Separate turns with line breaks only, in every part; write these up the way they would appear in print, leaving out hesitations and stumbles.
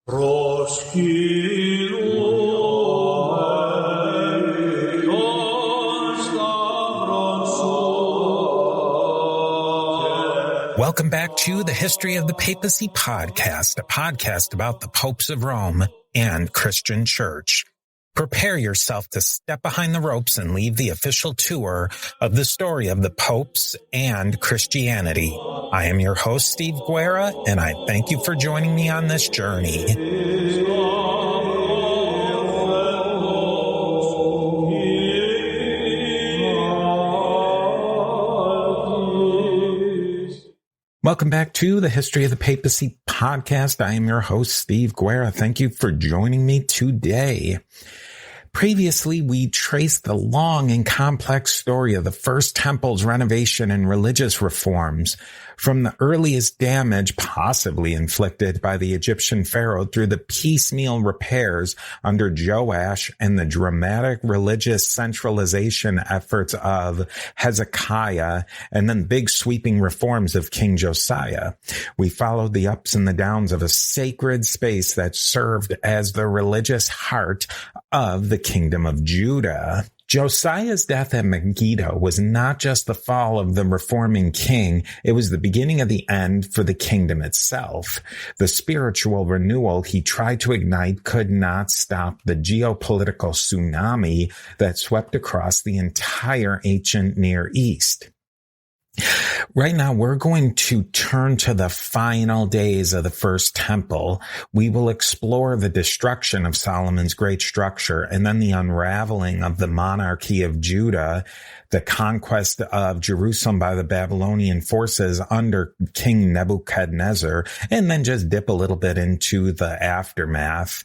Welcome back to the History of the Papacy podcast, a podcast about the popes of Rome and Christian Church. Prepare yourself to step behind the ropes and leave the official tour of the story of the popes and Christianity. I am your host, Steve Guerra, and I thank you for joining me on this journey. Welcome back to the History of the Papacy podcast. I am your host, Steve Guerra. Thank you for joining me today. Previously, we traced the long and complex story of the First Temple's renovation and religious reforms, from the earliest damage possibly inflicted by the Egyptian pharaoh through the piecemeal repairs under Joash and the dramatic religious centralization efforts of Hezekiah, and then big sweeping reforms of King Josiah. We followed the ups and the downs of a sacred space that served as the religious heart of the Kingdom of Judah. Josiah's death at Megiddo was not just the fall of the reforming king, it was the beginning of the end for the kingdom itself. The spiritual renewal he tried to ignite could not stop the geopolitical tsunami that swept across the entire ancient Near East. Right now, we're going to turn to the final days of the First Temple. We will explore the destruction of Solomon's great structure and then the unraveling of the monarchy of Judah, the conquest of Jerusalem by the Babylonian forces under King Nebuchadnezzar, and then just dip a little bit into the aftermath.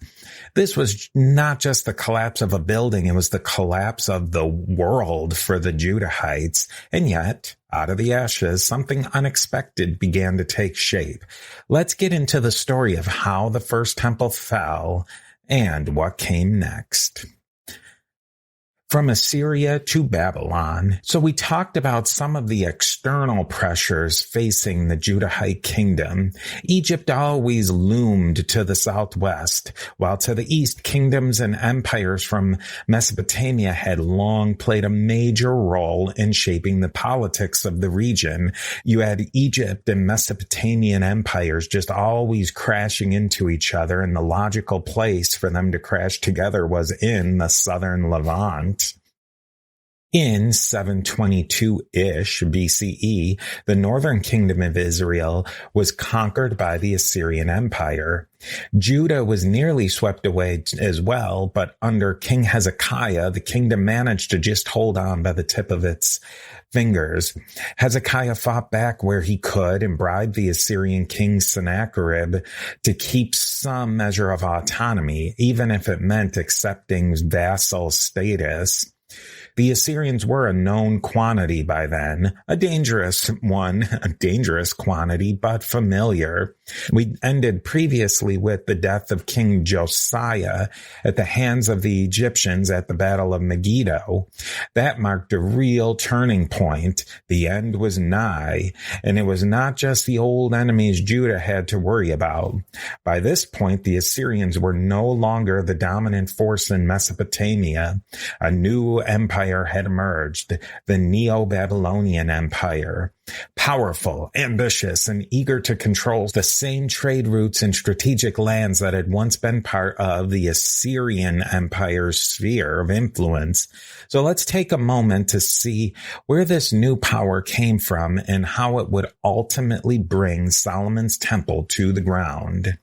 This was not just the collapse of a building, it was the collapse of the world for the Judahites. And yet, out of the ashes, something unexpected began to take shape. Let's get into the story of how the First Temple fell and what came next. From Assyria to Babylon. So we talked about some of the external pressures facing the Judahite kingdom. Egypt always loomed to the southwest, while to the east, kingdoms and empires from Mesopotamia had long played a major role in shaping the politics of the region. You had Egypt and Mesopotamian empires just always crashing into each other, and the logical place for them to crash together was in the southern Levant. In 722-ish BCE, the northern kingdom of Israel was conquered by the Assyrian Empire. Judah was nearly swept away as well, but under King Hezekiah, the kingdom managed to just hold on by the tip of its fingers. Hezekiah fought back where he could and bribed the Assyrian king Sennacherib to keep some measure of autonomy, even if it meant accepting vassal status. The Assyrians were a known quantity by then, a dangerous quantity, but familiar. We ended previously with the death of King Josiah at the hands of the Egyptians at the Battle of Megiddo. That marked a real turning point. The end was nigh, and it was not just the old enemies Judah had to worry about. By this point, the Assyrians were no longer the dominant force in Mesopotamia. A new empire had emerged, the Neo-Babylonian Empire. Powerful, ambitious, and eager to control the same trade routes and strategic lands that had once been part of the Assyrian Empire's sphere of influence. So let's take a moment to see where this new power came from and how it would ultimately bring Solomon's temple to the ground.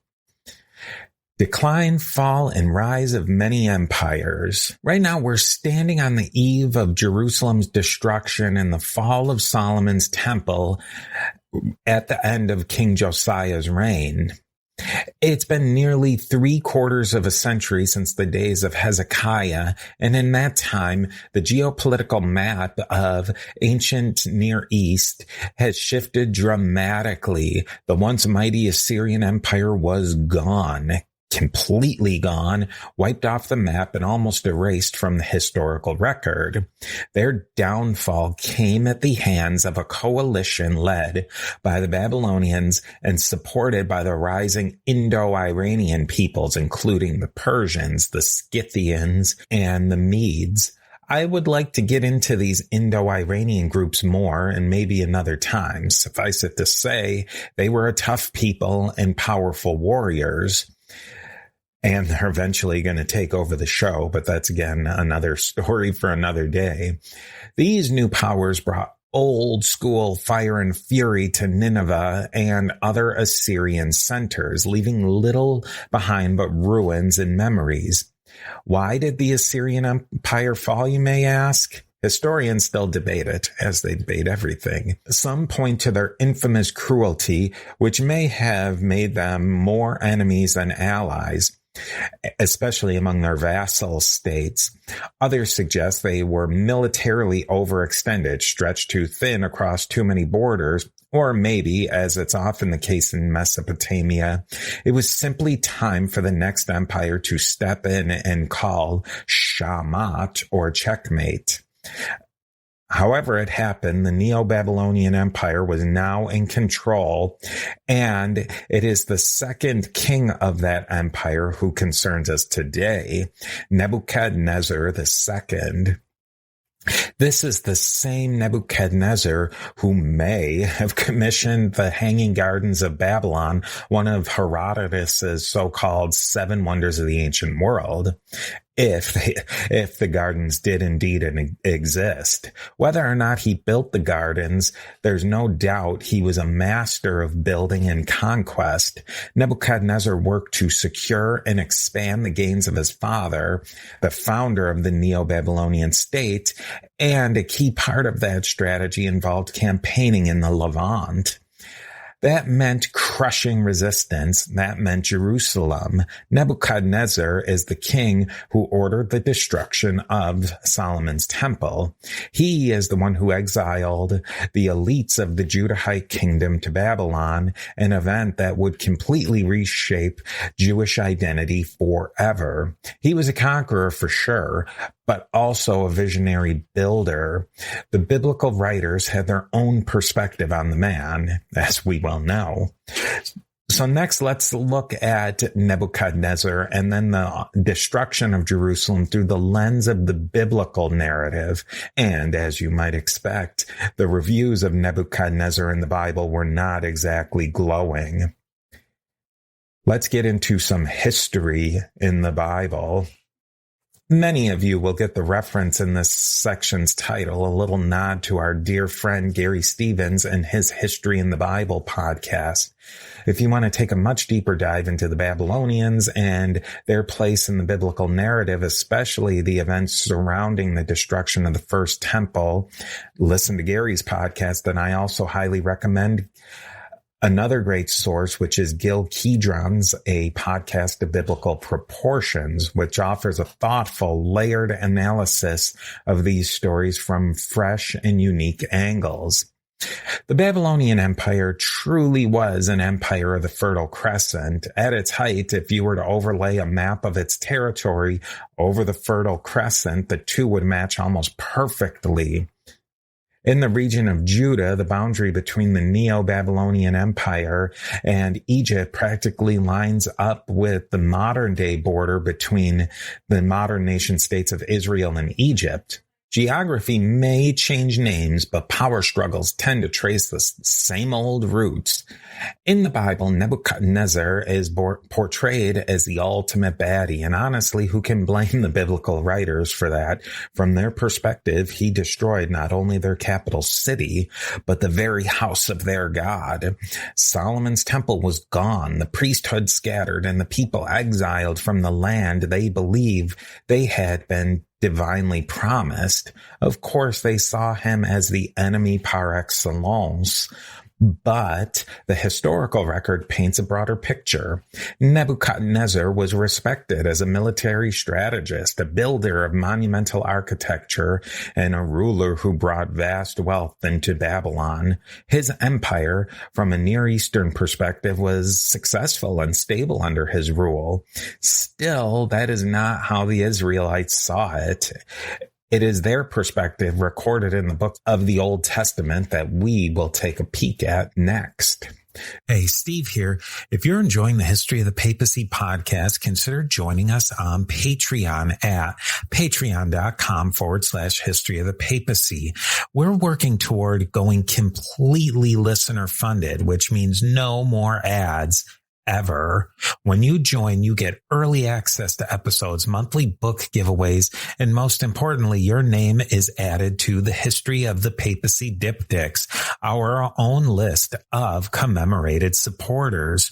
Decline, fall, and rise of many empires. Right now, we're standing on the eve of Jerusalem's destruction and the fall of Solomon's temple at the end of King Josiah's reign. It's been nearly 3/4 of a century since the days of Hezekiah, and in that time, the geopolitical map of ancient Near East has shifted dramatically. The once mighty Assyrian Empire was gone. completely gone, wiped off the map, and almost erased from the historical record. Their downfall came at the hands of a coalition led by the Babylonians and supported by the rising Indo-Iranian peoples, including the Persians, the Scythians, and the Medes. I would like to get into these Indo-Iranian groups more and maybe another time. Suffice it to say, they were a tough people and powerful warriors. And they're eventually going to take over the show, but that's, again, another story for another day. These new powers brought old school fire and fury to Nineveh and other Assyrian centers, leaving little behind but ruins and memories. Why did the Assyrian Empire fall, you may ask? Historians still debate it, as they debate everything. Some point to their infamous cruelty, which may have made them more enemies than allies, especially among their vassal states. Others suggest they were militarily overextended, stretched too thin across too many borders, or maybe, as it's often the case in Mesopotamia, it was simply time for the next empire to step in and call shamat, or checkmate. However it happened, the Neo-Babylonian Empire was now in control, and it is the second king of that empire who concerns us today, Nebuchadnezzar II. This is the same Nebuchadnezzar who may have commissioned the Hanging Gardens of Babylon, one of Herodotus's so-called 7 wonders of the ancient world, if the gardens did indeed exist. Whether or not he built the gardens, there's no doubt he was a master of building and conquest. Nebuchadnezzar worked to secure and expand the gains of his father, the founder of the Neo-Babylonian state, and a key part of that strategy involved campaigning in the Levant. That meant crushing resistance. That meant Jerusalem. Nebuchadnezzar is the king who ordered the destruction of Solomon's temple. He is the one who exiled the elites of the Judahite kingdom to Babylon, an event that would completely reshape Jewish identity forever. He was a conqueror for sure, but also a visionary builder. The biblical writers had their own perspective on the man, as we well know. So next, let's look at Nebuchadnezzar and then the destruction of Jerusalem through the lens of the biblical narrative. And as you might expect, the reviews of Nebuchadnezzar in the Bible were not exactly glowing. Let's get into some history in the Bible. Many of you will get the reference in this section's title, a little nod to our dear friend Gary Stevens and his History in the Bible podcast. If you want to take a much deeper dive into the Babylonians and their place in the biblical narrative, especially the events surrounding the destruction of the first temple, listen to Gary's podcast. And I also highly recommend another great source, which is Gil Kedron's A Podcast of Biblical Proportions, which offers a thoughtful, layered analysis of these stories from fresh and unique angles. The Babylonian Empire truly was an empire of the Fertile Crescent. At its height, if you were to overlay a map of its territory over the Fertile Crescent, the two would match almost perfectly. In the region of Judah, the boundary between the Neo-Babylonian Empire and Egypt practically lines up with the modern-day border between the modern nation-states of Israel and Egypt. Geography may change names, but power struggles tend to trace the same old roots. In the Bible, Nebuchadnezzar is portrayed as the ultimate baddie, and honestly, who can blame the biblical writers for that? From their perspective, he destroyed not only their capital city, but the very house of their God. Solomon's temple was gone, the priesthood scattered, and the people exiled from the land they believe they had been divinely promised. Of course, they saw him as the enemy par excellence. But the historical record paints a broader picture. Nebuchadnezzar was respected as a military strategist, a builder of monumental architecture, and a ruler who brought vast wealth into Babylon. His empire, from a Near Eastern perspective, was successful and stable under his rule. Still, that is not how the Israelites saw it. It is their perspective recorded in the book of the Old Testament that we will take a peek at next. Hey, Steve here. If you're enjoying the History of the Papacy podcast, consider joining us on Patreon at patreon.com/History of the Papacy. We're working toward going completely listener funded, which means no more ads ever. When you join, you get early access to episodes, monthly book giveaways, and most importantly, your name is added to the History of the Papacy Diptychs, our own list of commemorated supporters.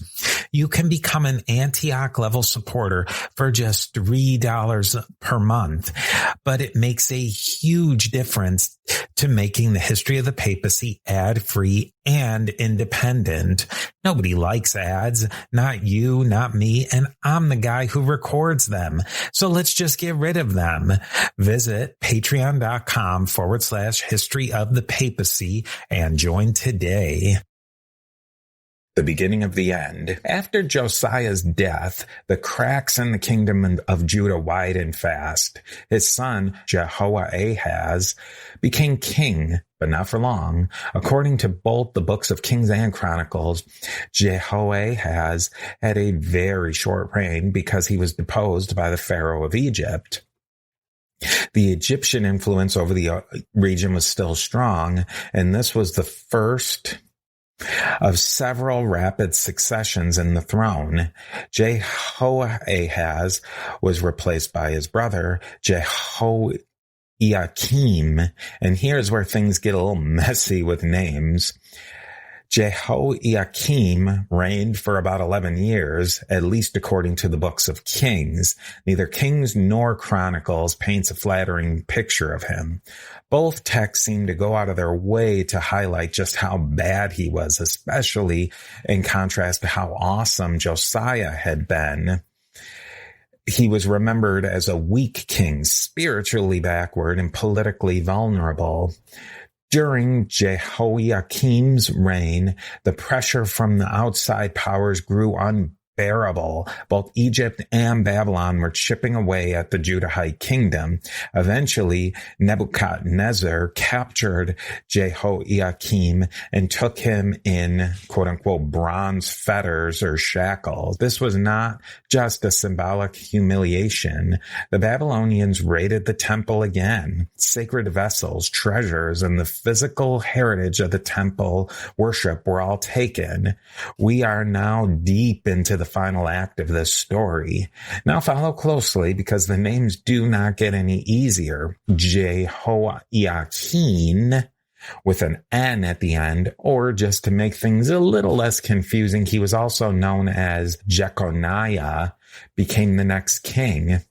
You can become an Antioch level supporter for just $3 per month, but it makes a huge difference to making the History of the Papacy ad-free and independent. Nobody likes ads, not you, not me, and I'm the guy who records them. So let's just get rid of them. Visit patreon.com/History of the Papacy and join today. The beginning of the end. After Josiah's death, the cracks in the kingdom of Judah widened fast. His son, Jehoahaz, became king, but not for long. According to both the books of Kings and Chronicles, Jehoahaz had a very short reign because he was deposed by the Pharaoh of Egypt. The Egyptian influence over the region was still strong, and this was the first of several rapid successions in the throne. Jehoahaz was replaced by his brother, Jehoiakim, and here's where things get a little messy with names. Jehoiakim reigned for about 11 years, at least according to the books of Kings. Neither Kings nor Chronicles paints a flattering picture of him. Both texts seem to go out of their way to highlight just how bad he was, especially in contrast to how awesome Josiah had been. He was remembered as a weak king, spiritually backward and politically vulnerable. During Jehoiakim's reign, the pressure from the outside powers grew unbearable. Both Egypt and Babylon were chipping away at the Judahite kingdom. Eventually, Nebuchadnezzar captured Jehoiakim and took him in quote-unquote bronze fetters or shackles. This was not just a symbolic humiliation. The Babylonians raided the temple again. Sacred vessels, treasures, and the physical heritage of the temple worship were all taken. We are now deep into the final act of this story. Now follow closely because the names do not get any easier. Jehoiakim with an N at the end, or just to make things a little less confusing, he was also known as Jeconiah, became the next king.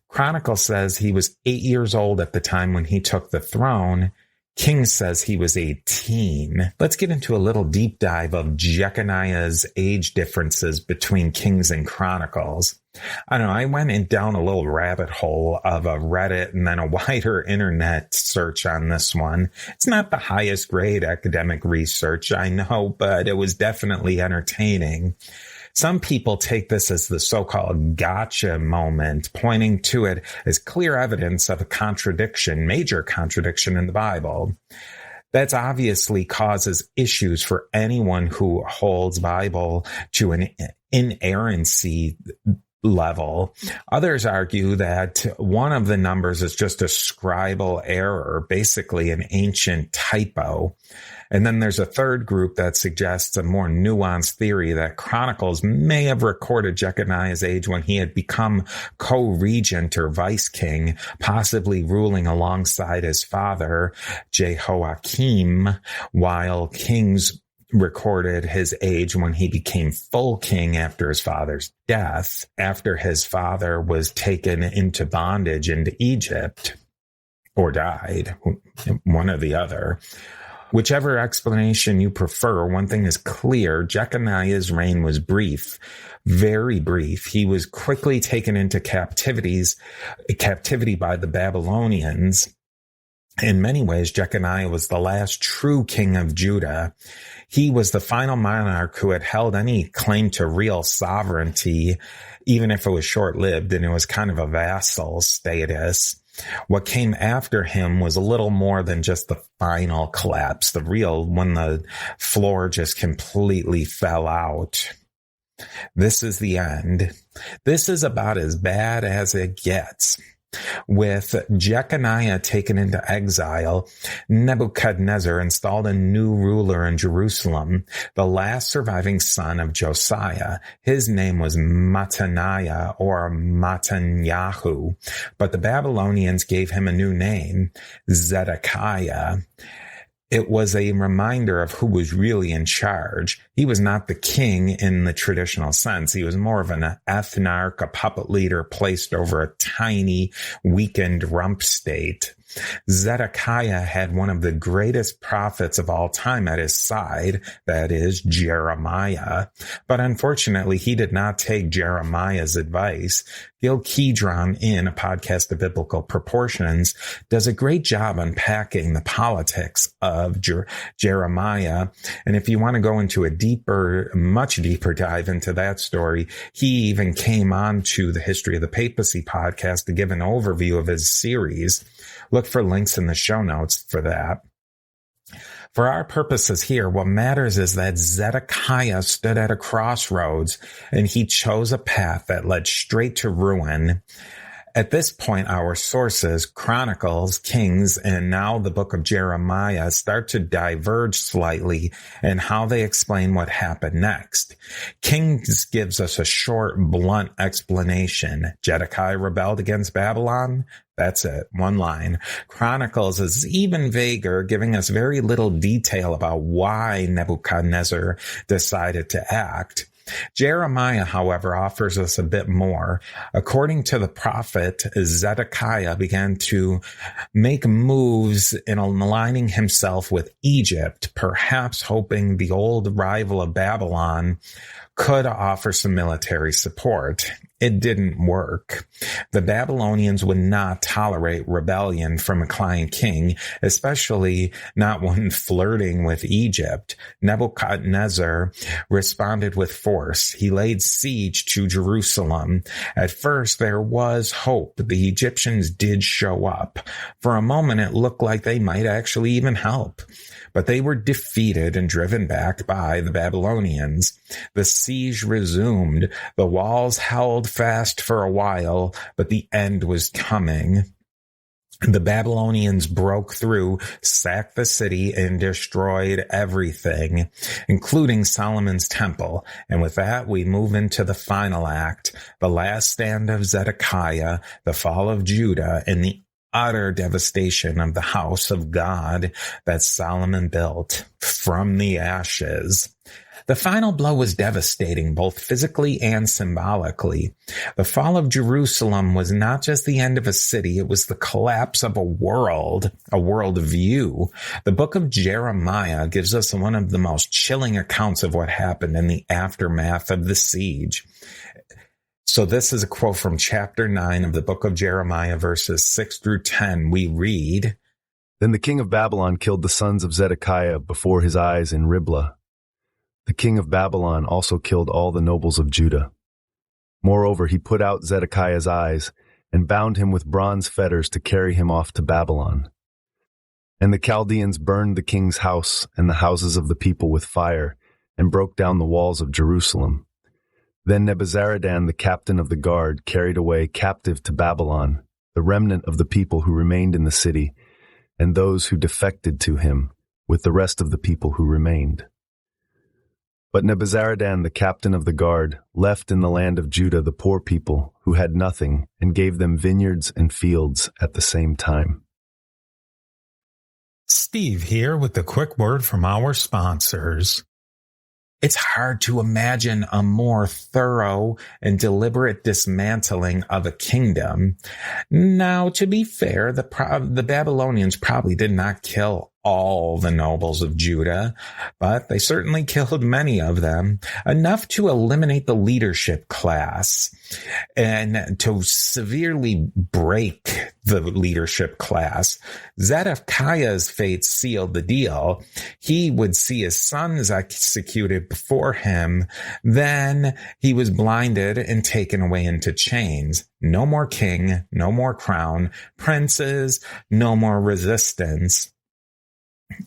Chronicle says he was 8 years old at the time when he took the throne. King says he was 18. Let's get into a little deep dive of Jeconiah's age differences between Kings and Chronicles. I don't know, I went down a little rabbit hole of a Reddit and then a wider internet search on this one. It's not the highest grade academic research, I know, but it was definitely entertaining. Some people take this as the so-called gotcha moment, pointing to it as clear evidence of a contradiction, major contradiction in the Bible. That obviously causes issues for anyone who holds Bible to an inerrancy level. Others argue that one of the numbers is just a scribal error, basically an ancient typo. And then there's a third group that suggests a more nuanced theory that Chronicles may have recorded Jeconiah's age when he had become co-regent or vice king, possibly ruling alongside his father, Jehoiakim, while Kings recorded his age when he became full king after his father's death, after his father was taken into bondage into Egypt or died, one or the other. Whichever explanation you prefer, one thing is clear. Jeconiah's reign was brief, very brief. He was quickly taken into captivity by the Babylonians. In many ways, Jeconiah was the last true king of Judah. He was the final monarch who had held any claim to real sovereignty, even if it was short-lived, and it was kind of a vassal status. What came after him was a little more than just the final collapse, when the floor just completely fell out. This is the end. This is about as bad as it gets. With Jeconiah taken into exile, Nebuchadnezzar installed a new ruler in Jerusalem, the last surviving son of Josiah. His name was Mattaniah or Mattanyahu, but the Babylonians gave him a new name, Zedekiah. It was a reminder of who was really in charge. He was not the king in the traditional sense. He was more of an ethnarch, a puppet leader placed over a tiny, weakened rump state. Zedekiah had one of the greatest prophets of all time at his side, that is, Jeremiah. But unfortunately, he did not take Jeremiah's advice. Gil Kedron, in A Podcast of Biblical Proportions, does a great job unpacking the politics of Jeremiah. And if you want to go into a much deeper dive into that story, he even came on to the History of the Papacy podcast to give an overview of his series. Look for links in the show notes for that. For our purposes here, what matters is that Zedekiah stood at a crossroads and he chose a path that led straight to ruin. At this point, our sources, Chronicles, Kings, and now the book of Jeremiah start to diverge slightly in how they explain what happened next. Kings gives us a short, blunt explanation. Zedekiah rebelled against Babylon. That's it. One line. Chronicles is even vaguer, giving us very little detail about why Nebuchadnezzar decided to act. Jeremiah, however, offers us a bit more. According to the prophet, Zedekiah began to make moves in aligning himself with Egypt, perhaps hoping the old rival of Babylon could offer some military support. It didn't work. The Babylonians would not tolerate rebellion from a client king, especially not one flirting with Egypt. Nebuchadnezzar responded with force. He laid siege to Jerusalem. At first, there was hope. The Egyptians did show up. For a moment, it looked like they might actually even help. But they were defeated and driven back by the Babylonians. The siege resumed. The walls held fast for a while, but the end was coming. The Babylonians broke through, sacked the city, and destroyed everything, including Solomon's temple. And with that, we move into the final act, the last stand of Zedekiah, the fall of Judah, and the utter devastation of the house of God that Solomon built from the ashes. The final blow was devastating, both physically and symbolically. The fall of Jerusalem was not just the end of a city, it was the collapse of a worldview. The book of Jeremiah gives us one of the most chilling accounts of what happened in the aftermath of the siege. So this is a quote from chapter 9 of the book of Jeremiah, verses 6 through 10. We read,
Then the king of Babylon killed the sons of Zedekiah before his eyes in Riblah. The king of Babylon also killed all the nobles of Judah. Moreover, he put out Zedekiah's eyes and bound him with bronze fetters to carry him off to Babylon. And the Chaldeans burned the king's house and the houses of the people with fire and broke down the walls of Jerusalem. Then Nebuzaradan, the captain of the guard, carried away captive to Babylon the remnant of the people who remained in the city, and those who defected to him, with the rest of the people who remained. But Nebuzaradan, the captain of the guard, left in the land of Judah the poor people who had nothing, and gave them vineyards and fields at the same time.
Steve here with a quick word from our sponsors. It's hard to imagine a more thorough and deliberate dismantling of a kingdom. Now, to be fair, the Babylonians probably did not kill all the nobles of Judah, but they certainly killed many of them, enough to eliminate the leadership class and to severely break the leadership class. Zedekiah's fate sealed the deal. He would see his sons executed before him. Then he was blinded and taken away into chains. No more king, no more crown, princes, no more resistance.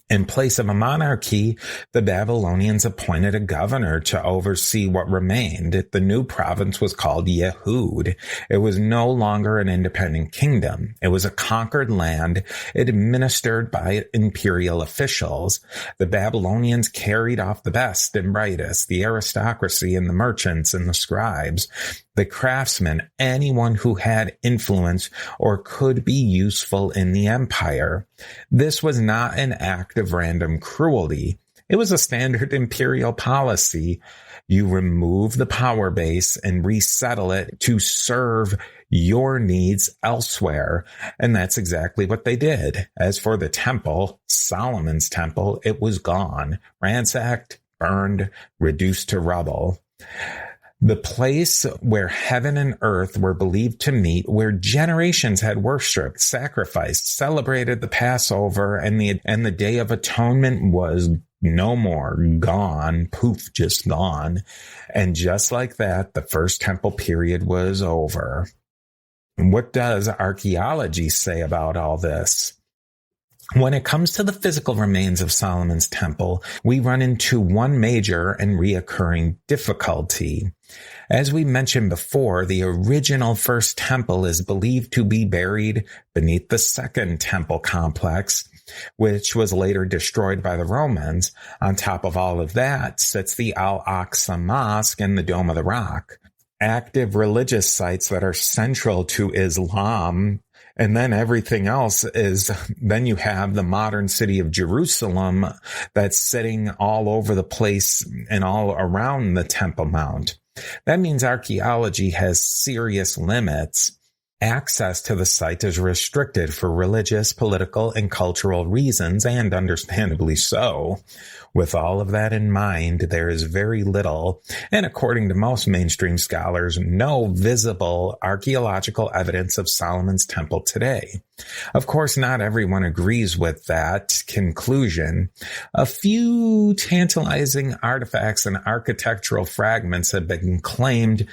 In place of a monarchy, the Babylonians appointed a governor to oversee what remained. The new province was called Yehud. It was no longer an independent kingdom. It was a conquered land administered by imperial officials. The Babylonians carried off the best and brightest, the aristocracy and the merchants and the scribes, the craftsmen, anyone who had influence or could be useful in the empire. This was not an act of random cruelty. It was a standard imperial policy. You remove the power base and resettle it to serve your needs elsewhere. And that's exactly what they did. As for the temple, Solomon's temple, it was gone, ransacked, burned, reduced to rubble. The place where heaven and earth were believed to meet, where generations had worshipped, sacrificed, celebrated the Passover, and the Day of Atonement was no more, gone, poof, just gone. And just like that, the first temple period was over. And what does archaeology say about all this? When it comes to the physical remains of Solomon's temple, we run into one major and reoccurring difficulty. As we mentioned before, the original first temple is believed to be buried beneath the second temple complex, which was later destroyed by the Romans. On top of all of that sits the Al-Aqsa Mosque and the Dome of the Rock, active religious sites that are central to Islam. And then everything else then you have the modern city of Jerusalem that's sitting all over the place and all around the Temple Mount. That means archaeology has serious limits. Access to the site is restricted for religious, political, and cultural reasons, and understandably so. With all of that in mind, there is very little, and according to most mainstream scholars, no visible archaeological evidence of Solomon's temple today. Of course, not everyone agrees with that conclusion. A few tantalizing artifacts and architectural fragments have been claimed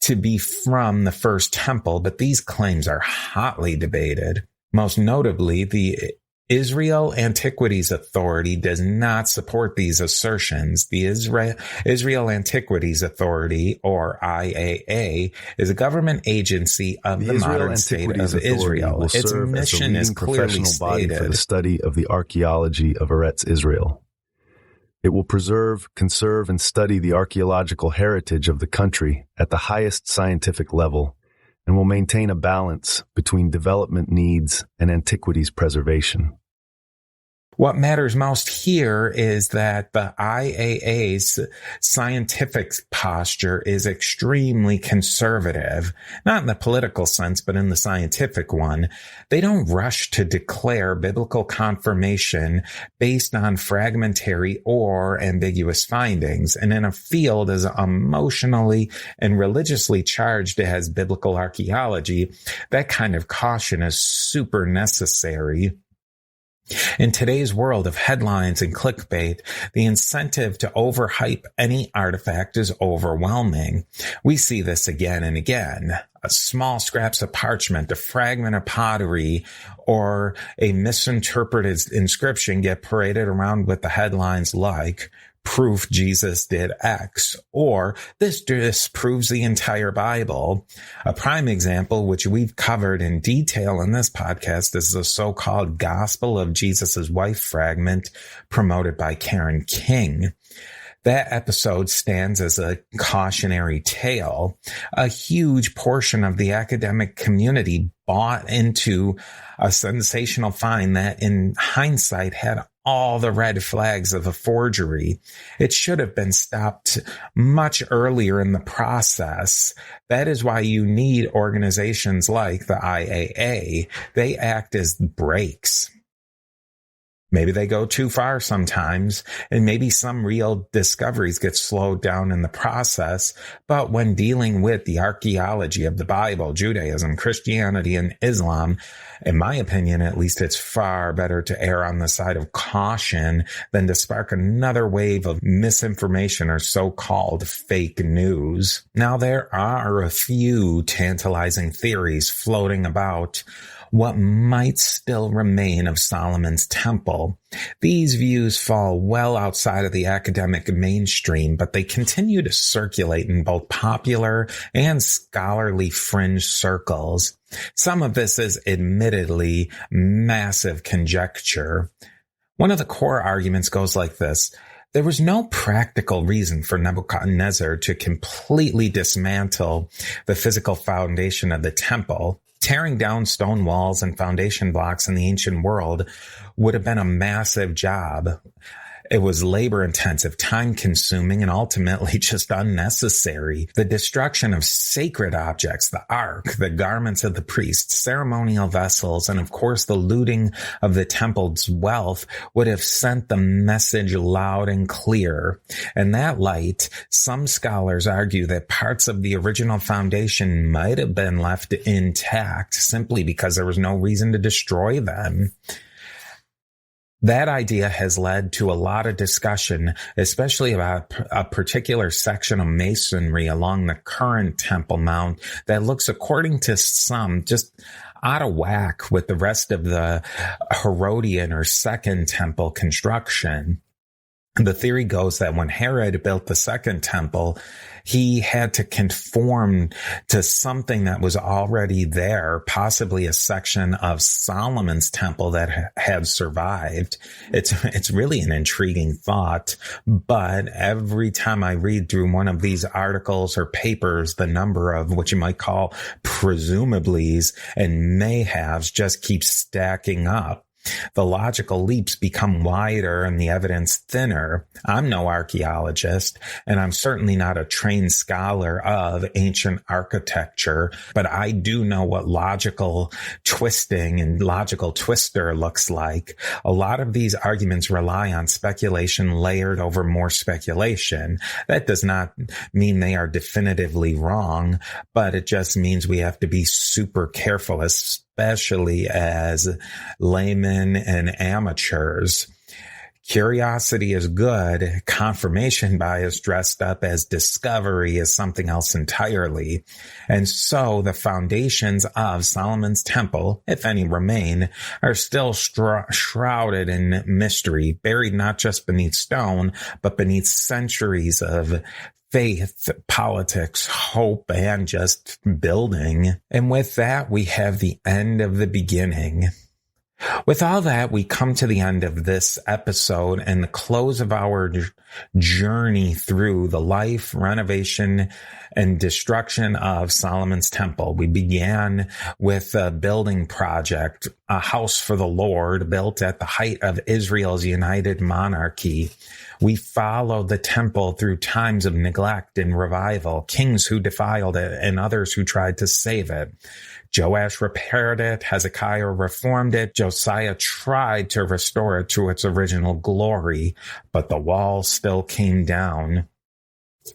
to be from the first temple, but these claims are hotly debated. Most notably, the Israel Antiquities Authority does not support these assertions. The Israel Antiquities Authority, or IAA, is a government agency of the modern state of Israel. Its mission is clearly stated
for the study of the archaeology of Eretz Israel. It will preserve, conserve, and study the archaeological heritage of the country at the highest scientific level, and will maintain a balance between development needs and antiquities preservation.
What matters most here is that the IAA's scientific posture is extremely conservative, not in the political sense, but in the scientific one. They don't rush to declare biblical confirmation based on fragmentary or ambiguous findings. And in a field as emotionally and religiously charged as biblical archaeology, that kind of caution is super necessary. In today's world of headlines and clickbait, the incentive to overhype any artifact is overwhelming. We see this again and again. Small scraps of parchment, a fragment of pottery, or a misinterpreted inscription get paraded around with the headlines like, "Proof Jesus did X," or "This disproves the entire Bible." A prime example, which we've covered in detail in this podcast, is the so-called Gospel of Jesus' Wife fragment promoted by Karen King. That episode stands as a cautionary tale. A huge portion of the academic community bought into a sensational find that, in hindsight, had all the red flags of a forgery. It should have been stopped much earlier in the process. That is why you need organizations like the IAA. They act as brakes. Maybe they go too far sometimes, and maybe some real discoveries get slowed down in the process. But when dealing with the archaeology of the Bible, Judaism, Christianity, and Islam, in my opinion, at least, it's far better to err on the side of caution than to spark another wave of misinformation or so-called fake news. Now, there are a few tantalizing theories floating about what might still remain of Solomon's temple. These views fall well outside of the academic mainstream, but they continue to circulate in both popular and scholarly fringe circles. Some of this is admittedly massive conjecture. One of the core arguments goes like this. There was no practical reason for Nebuchadnezzar to completely dismantle the physical foundation of the temple. Tearing down stone walls and foundation blocks in the ancient world would have been a massive job. It was labor-intensive, time-consuming, and ultimately just unnecessary. The destruction of sacred objects, the ark, the garments of the priests, ceremonial vessels, and of course the looting of the temple's wealth would have sent the message loud and clear. In that light, some scholars argue that parts of the original foundation might have been left intact simply because there was no reason to destroy them. That idea has led to a lot of discussion, especially about a particular section of masonry along the current Temple Mount that looks, according to some, just out of whack with the rest of the Herodian or Second Temple construction. The theory goes that when Herod built the Second Temple, he had to conform to something that was already there, possibly a section of Solomon's temple that had survived. It's really an intriguing thought, but every time I read through one of these articles or papers, the number of what you might call presumablys and mayhaves just keeps stacking up. The logical leaps become wider and the evidence thinner. I'm no archaeologist, and I'm certainly not a trained scholar of ancient architecture, but I do know what logical twisting and logical twister looks like. A lot of these arguments rely on speculation layered over more speculation. That does not mean they are definitively wrong, but it just means we have to be super careful, especially as laymen and amateurs. Curiosity is good. Confirmation bias dressed up as discovery is something else entirely. And so the foundations of Solomon's temple, if any remain, are still shrouded in mystery, buried not just beneath stone, but beneath centuries of faith, politics, hope, and just building. And with that, we have the end of the beginning. With all that, we come to the end of this episode and the close of our journey through the life, renovation, and destruction of Solomon's temple. We began with a building project, a house for the Lord built at the height of Israel's united monarchy. We followed the temple through times of neglect and revival, kings who defiled it and others who tried to save it. Joash repaired it, Hezekiah reformed it, Josiah tried to restore it to its original glory, but the wall still came down.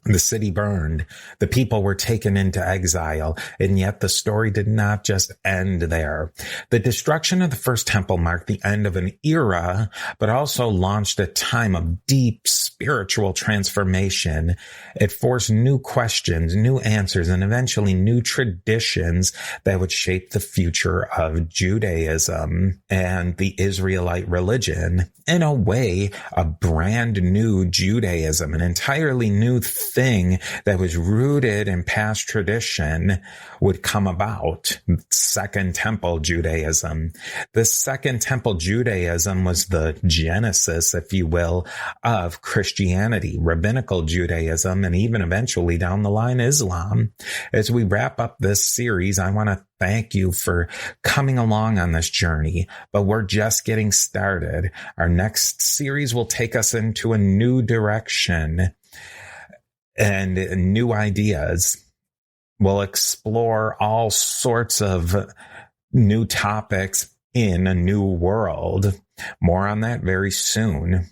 The city burned, the people were taken into exile, and yet the story did not just end there. The destruction of the first temple marked the end of an era, but also launched a time of deep spiritual transformation. It forced new questions, new answers, and eventually new traditions that would shape the future of Judaism and the Israelite religion. In a way, a brand new Judaism, an entirely new thing that was rooted in past tradition would come about. Second Temple Judaism. The Second Temple Judaism was the genesis, if you will, of Christianity, rabbinical Judaism, and even eventually down the line, Islam. As we wrap up this series, I want to thank you for coming along on this journey, but we're just getting started. Our next series will take us into a new direction and new ideas. We'll explore all sorts of new topics, in a new world. More on that very soon.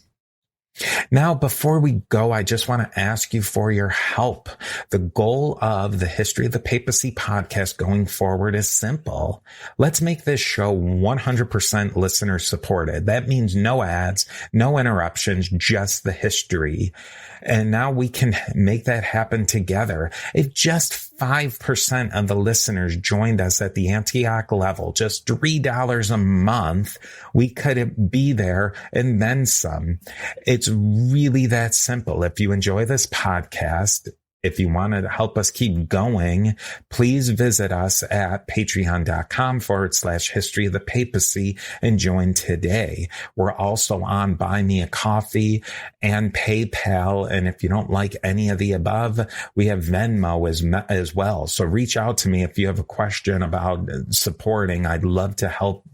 Now, before we go, I just want to ask you for your help. The goal of the History of the Papacy podcast going forward is simple. Let's make this show 100% listener supported. That means no ads, no interruptions, just the history. And now we can make that happen together. If just 5% of the listeners joined us at the Antioch level, just $3 a month, we could be there and then some. It's really that simple. If you enjoy this podcast, if you want to help us keep going, please visit us at patreon.com/history of the papacy and join today. We're also on Buy Me a Coffee and PayPal. And if you don't like any of the above, we have Venmo as well. So reach out to me if you have a question about supporting. I'd love to help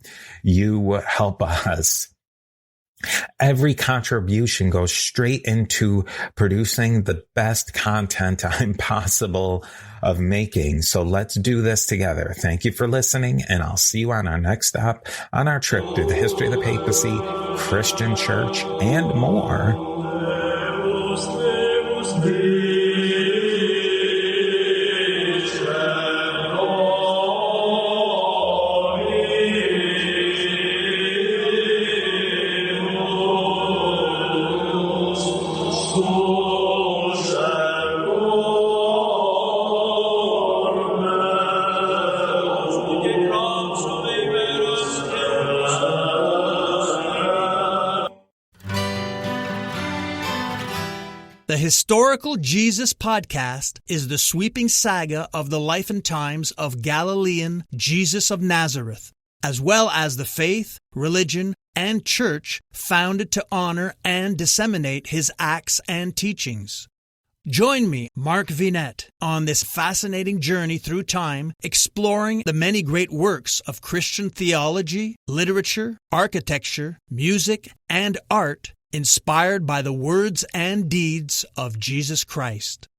you help us. Every contribution goes straight into producing the best content I'm possible of making. So let's do this together. Thank you for listening, and I'll see you on our next stop on our trip through the history of the papacy, Christian church, and more.
The Historical Jesus Podcast is the sweeping saga of the life and times of Galilean Jesus of Nazareth, as well as the faith, religion, and church founded to honor and disseminate his acts and teachings. Join me, Mark Vinette, on this fascinating journey through time, exploring the many great works of Christian theology, literature, architecture, music, and art inspired by the words and deeds of Jesus Christ.